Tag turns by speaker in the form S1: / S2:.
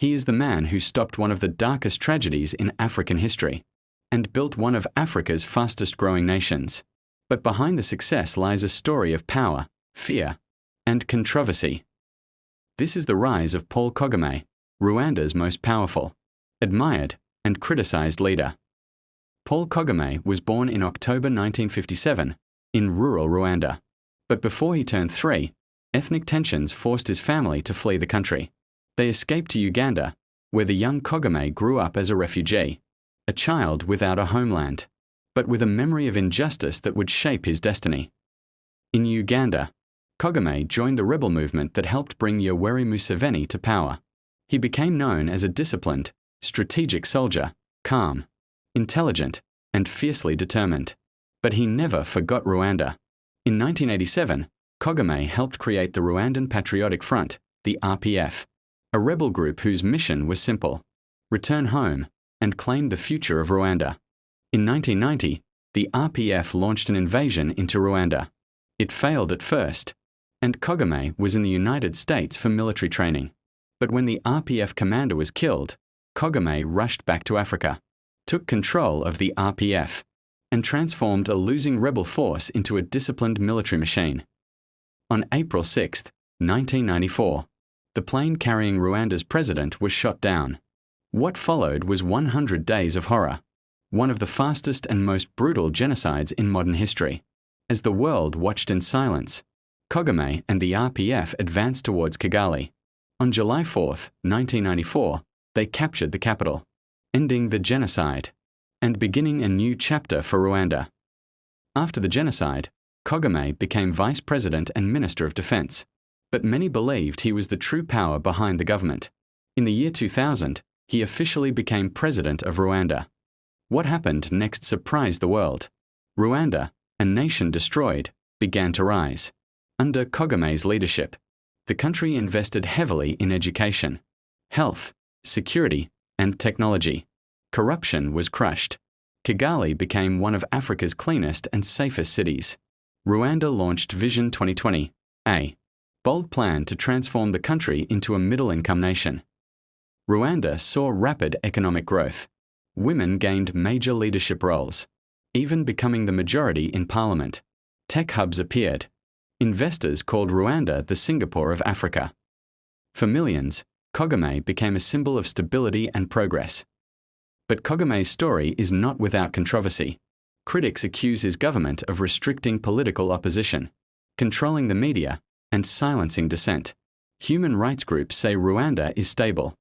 S1: He is the man who stopped one of the darkest tragedies in African history and built one of Africa's fastest-growing nations. But behind the success lies a story of power, fear, and controversy. This is the rise of Paul Kagame, Rwanda's most powerful, admired, and criticized leader. Paul Kagame was born in October 1957 in rural Rwanda. But before he turned 3, ethnic tensions forced his family to flee the country. They escaped to Uganda, where the young Kagame grew up as a refugee, a child without a homeland, but with a memory of injustice that would shape his destiny. In Uganda, Kagame joined the rebel movement that helped bring Yoweri Museveni to power. He became known as a disciplined, strategic soldier, calm, intelligent, and fiercely determined. But he never forgot Rwanda. In 1987, Kagame helped create the Rwandan Patriotic Front, the RPF, a rebel group whose mission was simple: return home and claim the future of Rwanda. In 1990, the RPF launched an invasion into Rwanda. It failed at first, and Kagame was in the United States for military training. But when the RPF commander was killed, Kagame rushed back to Africa, took control of the RPF, and transformed a losing rebel force into a disciplined military machine. On April 6, 1994, the plane carrying Rwanda's president was shot down. What followed was 100 days of horror, one of the fastest and most brutal genocides in modern history. As the world watched in silence, Kagame and the RPF advanced towards Kigali. On July 4, 1994, they captured the capital, ending the genocide and beginning a new chapter for Rwanda. After the genocide, Kagame became vice president and minister of defense, but many believed he was the true power behind the government. In the year 2000, he officially became president of Rwanda. What happened next surprised the world. Rwanda, a nation destroyed, began to rise. Under Kagame's leadership, the country invested heavily in education, health, security, and technology. Corruption was crushed. Kigali became one of Africa's cleanest and safest cities. Rwanda launched Vision 2020, a bold plan to transform the country into a middle-income nation. Rwanda saw rapid economic growth. Women gained major leadership roles, even becoming the majority in parliament. Tech hubs appeared. Investors called Rwanda the Singapore of Africa. For millions, Kagame became a symbol of stability and progress. But Kagame's story is not without controversy. Critics accuse his government of restricting political opposition, controlling the media, and silencing dissent. Human rights groups say Rwanda is stable,